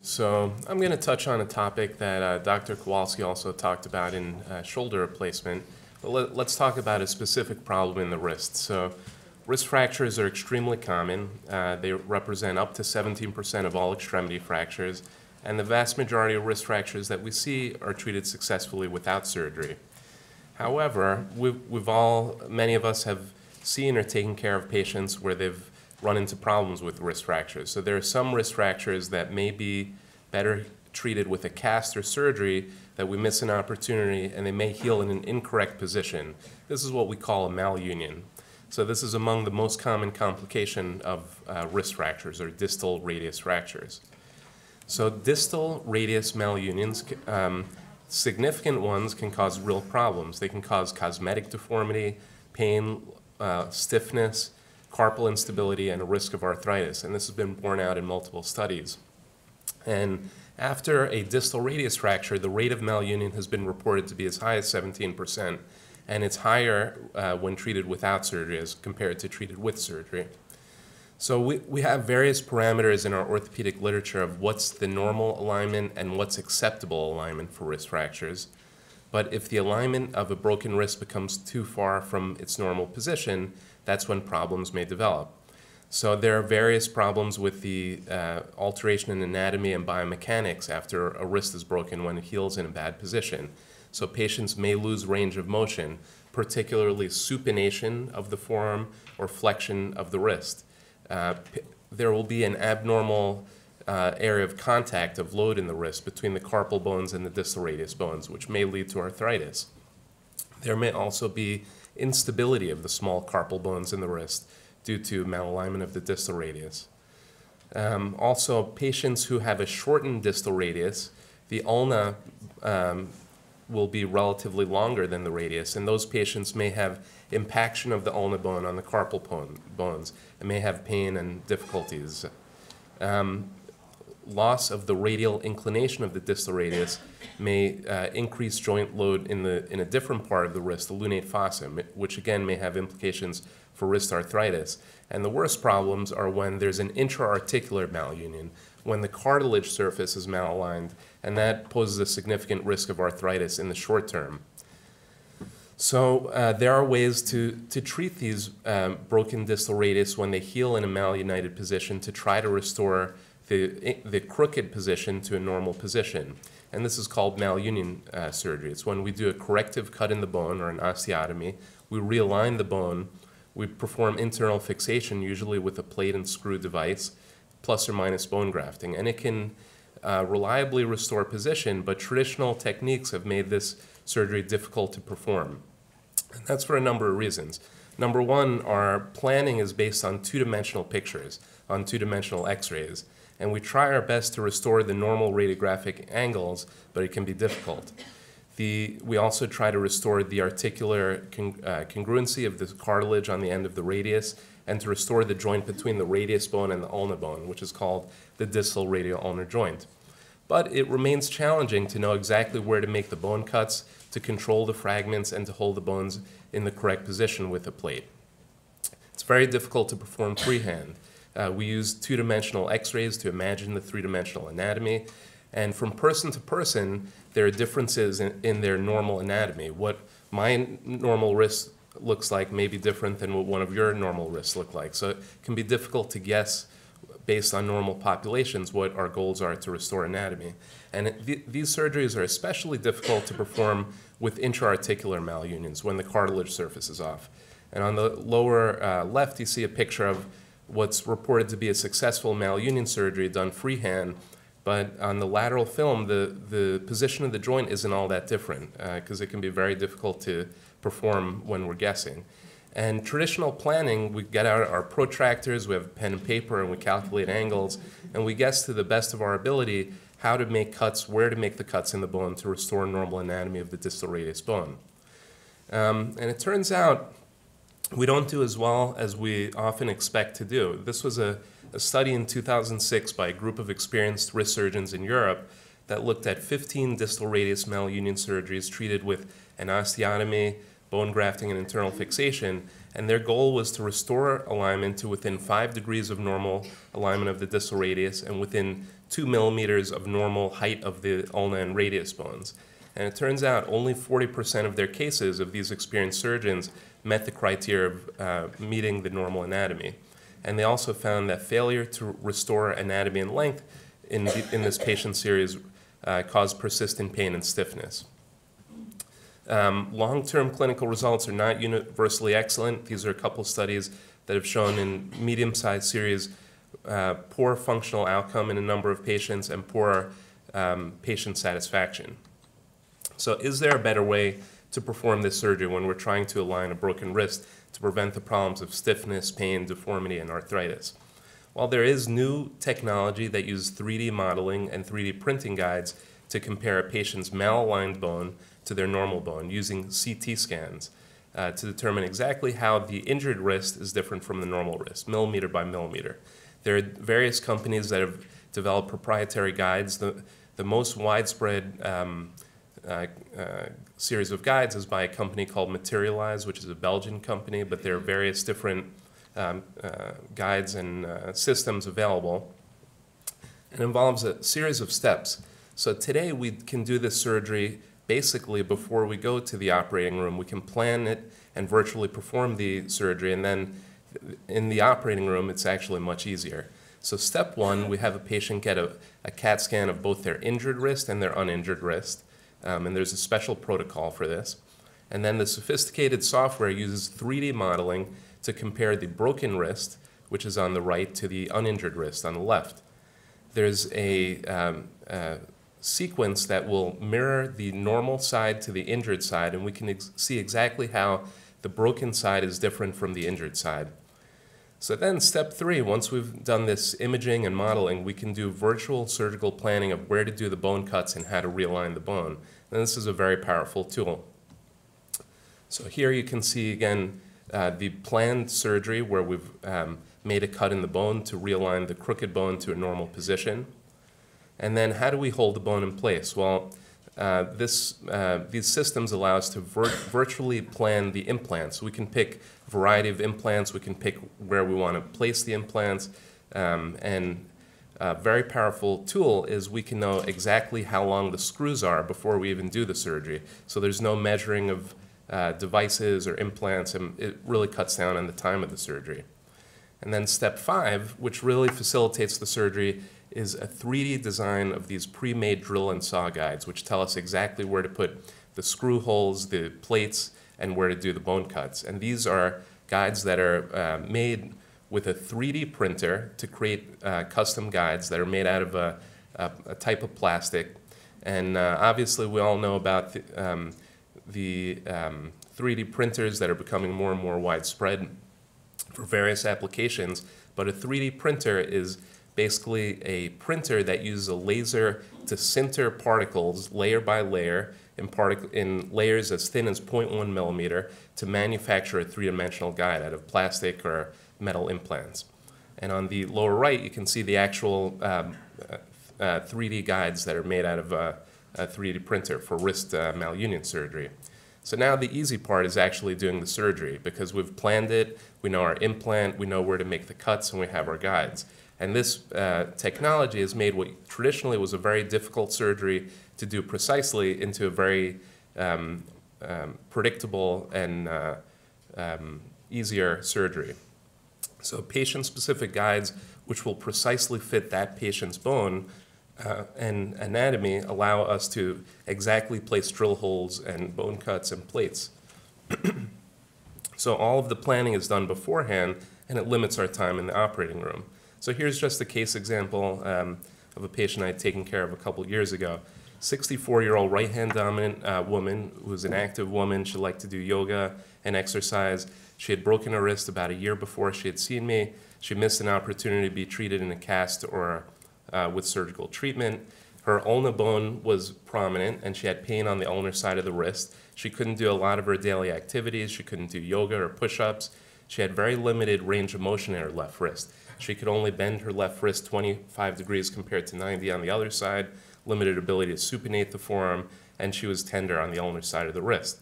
So I'm going to touch on a topic that Dr. Kowalski also talked about in shoulder replacement. But let's talk about a specific problem in the wrist. So wrist fractures are extremely common. They represent up to 17% of all extremity fractures. And the vast majority of wrist fractures that we see are treated successfully without surgery. However, many of us have seen or taken care of patients where they've run into problems with wrist fractures. So there are some wrist fractures that may be better treated with a cast or surgery that we miss an opportunity and they may heal in an incorrect position. This is what we call a malunion. So this is among the most common complication of wrist fractures or distal radius fractures. So distal radius malunions, significant ones can cause real problems. They can cause cosmetic deformity, pain, stiffness, carpal instability, and a risk of arthritis. And this has been borne out in multiple studies. And after a distal radius fracture, the rate of malunion has been reported to be as high as 17%, and it's higher when treated without surgery as compared to treated with surgery. So we have various parameters in our orthopedic literature of what's the normal alignment and what's acceptable alignment for wrist fractures. But if the alignment of a broken wrist becomes too far from its normal position, that's when problems may develop. So there are various problems with the alteration in anatomy and biomechanics after a wrist is broken when it heals in a bad position. So patients may lose range of motion, particularly supination of the forearm or flexion of the wrist. There will be an abnormal area of contact of load in the wrist between the carpal bones and the distal radius bones, which may lead to arthritis. There may also be instability of the small carpal bones in the wrist due to malalignment of the distal radius. Also, patients who have a shortened distal radius, the ulna will be relatively longer than the radius, and those patients may have impaction of the ulna bone on the carpal bones and may have pain and difficulties. Loss of the radial inclination of the distal radius may increase joint load in a different part of the wrist, the lunate fossa, which again may have implications for wrist arthritis. And the worst problems are when there's an intra-articular malunion, when the cartilage surface is malaligned, and that poses a significant risk of arthritis in the short term. So there are ways to treat these broken distal radius when they heal in a malunited position to try to restore the crooked position to a normal position. And this is called malunion surgery. It's when we do a corrective cut in the bone or an osteotomy, we realign the bone, we perform internal fixation, usually with a plate and screw device, plus or minus bone grafting. And it can reliably restore position, but traditional techniques have made this surgery difficult to perform. And that's for a number of reasons. Number one, our planning is based on two-dimensional pictures, on two-dimensional x-rays. And we try our best to restore the normal radiographic angles, but it can be difficult. We also try to restore the articular congruency of the cartilage on the end of the radius and to restore the joint between the radius bone and the ulna bone, which is called the distal radial ulnar joint. But it remains challenging to know exactly where to make the bone cuts, to control the fragments, and to hold the bones in the correct position with a plate. It's very difficult to perform freehand. We use two-dimensional x-rays to imagine the three-dimensional anatomy. And from person to person, there are differences in their normal anatomy. What my normal wrist looks like may be different than what one of your normal wrists look like. So it can be difficult to guess based on normal populations what our goals are to restore anatomy. And these surgeries are especially difficult to perform with intra-articular malunions when the cartilage surface is off. And on the lower left, you see a picture of what's reported to be a successful malunion surgery done freehand, but on the lateral film, the position of the joint isn't all that different because it can be very difficult to perform when we're guessing. And traditional planning, we get out our protractors, we have pen and paper, and we calculate angles, and we guess to the best of our ability how to make cuts, where to make the cuts in the bone to restore normal anatomy of the distal radius bone. And it turns out we don't do as well as we often expect to do. This was a study in 2006 by a group of experienced wrist surgeons in Europe that looked at 15 distal radius malunion surgeries treated with an osteotomy, bone grafting, and internal fixation, and their goal was to restore alignment to within 5 degrees of normal alignment of the distal radius and within 2 millimeters of normal height of the ulna and radius bones. And it turns out only 40% of their cases of these experienced surgeons met the criteria of meeting the normal anatomy. And they also found that failure to restore anatomy and length in this patient series caused persistent pain and stiffness. Long-term clinical results are not universally excellent. These are a couple studies that have shown in medium-sized series poor functional outcome in a number of patients and poor patient satisfaction. So is there a better way to perform this surgery when we're trying to align a broken wrist to prevent the problems of stiffness, pain, deformity, and arthritis? Well, there is new technology that uses 3D modeling and 3D printing guides to compare a patient's malaligned bone to their normal bone using CT scans to determine exactly how the injured wrist is different from the normal wrist, millimeter by millimeter. There are various companies that have developed proprietary guides. The most widespread series of guides is by a company called Materialize, which is a Belgian company, but there are various different guides and systems available. It involves a series of steps. So today we can do this surgery basically before we go to the operating room. We can plan it and virtually perform the surgery, and then in the operating room it's actually much easier. So step one, we have a patient get a CAT scan of both their injured wrist and their uninjured wrist. And there's a special protocol for this. And then the sophisticated software uses 3D modeling to compare the broken wrist, which is on the right, to the uninjured wrist on the left. There's a sequence that will mirror the normal side to the injured side, and we can see exactly how the broken side is different from the injured side. So then step three, once we've done this imaging and modeling, we can do virtual surgical planning of where to do the bone cuts and how to realign the bone. And this is a very powerful tool. So here you can see again the planned surgery where we've made a cut in the bone to realign the crooked bone to a normal position. And then how do we hold the bone in place? Well, these systems allow us to virtually plan the implants. We can pick a variety of implants. We can pick where we want to place the implants. And a very powerful tool is we can know exactly how long the screws are before we even do the surgery. So there's no measuring of devices or implants, and it really cuts down on the time of the surgery. And then step 5, which really facilitates the surgery, is a 3D design of these pre-made drill and saw guides, which tell us exactly where to put the screw holes, the plates, and where to do the bone cuts. And these are guides that are made with a 3D printer to create custom guides that are made out of a type of plastic. And obviously we all know about the 3D printers that are becoming more and more widespread for various applications, but a 3D printer is basically a printer that uses a laser to sinter particles layer by layer in layers as thin as 0.1 millimeter to manufacture a three-dimensional guide out of plastic or metal implants. And on the lower right, you can see the actual 3D guides that are made out of a 3D printer for wrist malunion surgery. So now the easy part is actually doing the surgery because we've planned it, we know our implant, we know where to make the cuts, and we have our guides. And this technology has made what traditionally was a very difficult surgery to do precisely into a very predictable and easier surgery. So patient-specific guides, which will precisely fit that patient's bone and anatomy, allow us to exactly place drill holes and bone cuts and plates. So all of the planning is done beforehand, and it limits our time in the operating room. So here's just a case example of a patient I had taken care of a couple years ago. 64-year-old right-hand dominant woman who was an active woman. She liked to do yoga and exercise. She had broken her wrist about a year before she had seen me. She missed an opportunity to be treated in a cast or with surgical treatment. Her ulnar bone was prominent, and she had pain on the ulnar side of the wrist. She couldn't do a lot of her daily activities. She couldn't do yoga or push-ups. She had very limited range of motion in her left wrist. She could only bend her left wrist 25 degrees compared to 90 on the other side, limited ability to supinate the forearm, and she was tender on the ulnar side of the wrist.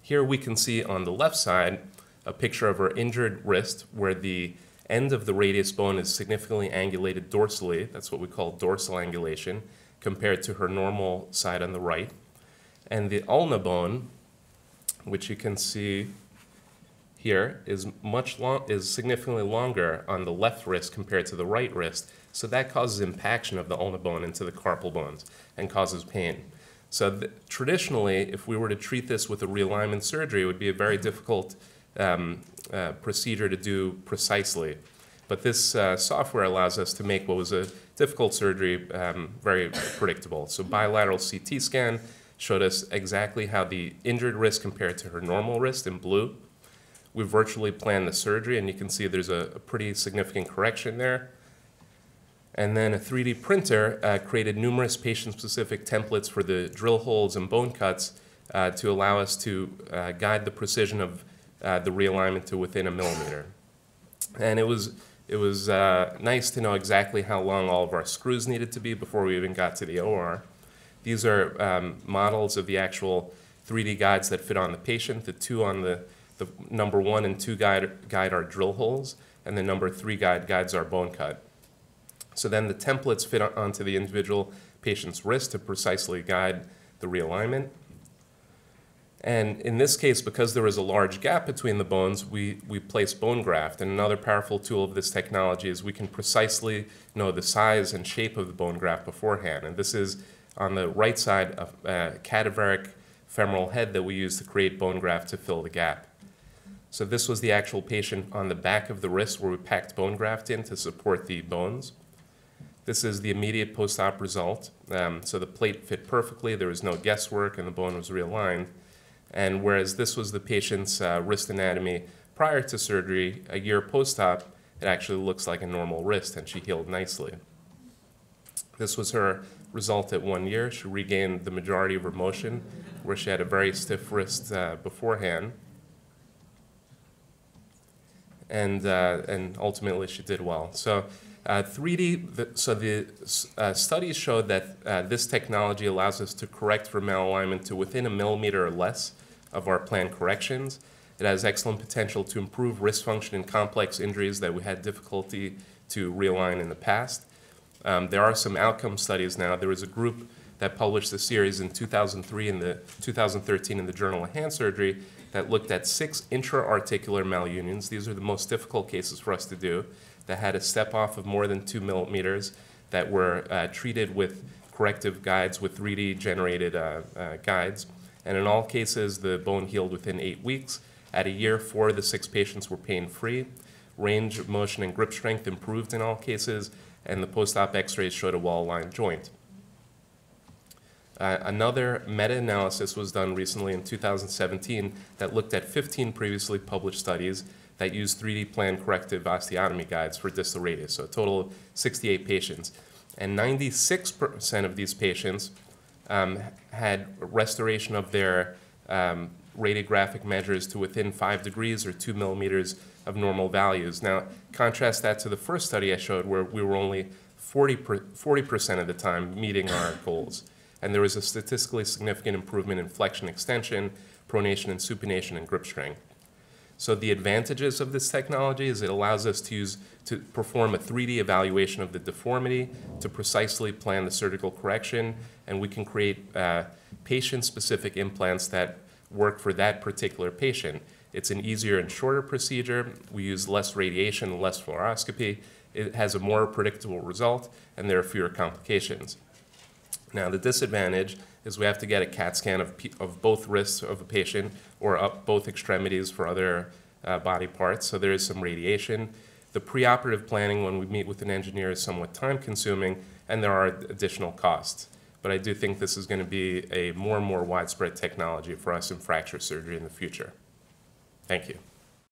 Here we can see on the left side a picture of her injured wrist where the end of the radius bone is significantly angulated dorsally. That's what we call dorsal angulation, compared to her normal side on the right. And the ulna bone, which you can see here, is significantly longer on the left wrist compared to the right wrist. So that causes impaction of the ulna bone into the carpal bones and causes pain. So traditionally, if we were to treat this with a realignment surgery, it would be a very difficult procedure to do precisely. But this software allows us to make what was a difficult surgery very predictable. So bilateral CT scan showed us exactly how the injured wrist compared to her normal wrist in blue. We virtually planned the surgery, and you can see there's a pretty significant correction there. And then a 3D printer created numerous patient-specific templates for the drill holes and bone cuts to allow us to guide the precision of the realignment to within a millimeter. And it was nice to know exactly how long all of our screws needed to be before we even got to the OR. These are models of the actual 3D guides that fit on the patient. The two on the number 1 and 2 guide our drill holes, and the number 3 guides our bone cut. So then the templates fit onto the individual patient's wrist to precisely guide the realignment. And in this case, because there was a large gap between the bones, we placed bone graft. And another powerful tool of this technology is we can precisely know the size and shape of the bone graft beforehand. And this is on the right side of a cadaveric femoral head that we use to create bone graft to fill the gap. So this was the actual patient on the back of the wrist where we packed bone graft in to support the bones. This is the immediate post-op result. So the plate fit perfectly, there was no guesswork, and the bone was realigned. And whereas this was the patient's wrist anatomy prior to surgery, a year post-op, it actually looks like a normal wrist, and she healed nicely. This was her result at 1 year. She regained the majority of her motion, where she had a very stiff wrist beforehand. And ultimately she did well. So the studies showed that this technology allows us to correct for malalignment to within a millimeter or less of our planned corrections. It has excellent potential to improve wrist function in complex injuries that we had difficulty to realign in the past. There are some outcome studies now. There was a group that published a series in 2003 and 2013 in the Journal of Hand Surgery that looked at 6 intra-articular malunions. These are the most difficult cases for us to do, that had a step off of more than 2 millimeters, that were treated with corrective guides with 3D generated guides. And in all cases, the bone healed within 8 weeks. At a year, 4 of the 6 patients were pain-free. Range of motion and grip strength improved in all cases, and the post-op x-rays showed a well-aligned joint. Another meta-analysis was done recently in 2017 that looked at 15 previously published studies that used 3D planned corrective osteotomy guides for distal radius, so a total of 68 patients. And 96% of these patients had restoration of their radiographic measures to within 5 degrees or 2 millimeters of normal values. Now, contrast that to the first study I showed, where we were only 40% of the time meeting our goals. And there was a statistically significant improvement in flexion extension, pronation and supination, and grip strength. So the advantages of this technology is it allows us to perform a 3D evaluation of the deformity, to precisely plan the surgical correction, and we can create patient-specific implants that work for that particular patient. It's an easier and shorter procedure. We use less radiation, less fluoroscopy. It has a more predictable result, and there are fewer complications. Now, the disadvantage is we have to get a CAT scan of both wrists of a patient or up both extremities for other body parts, so there is some radiation. The preoperative planning when we meet with an engineer is somewhat time-consuming, and there are additional costs. But I do think this is going to be a more and more widespread technology for us in fracture surgery in the future. Thank you.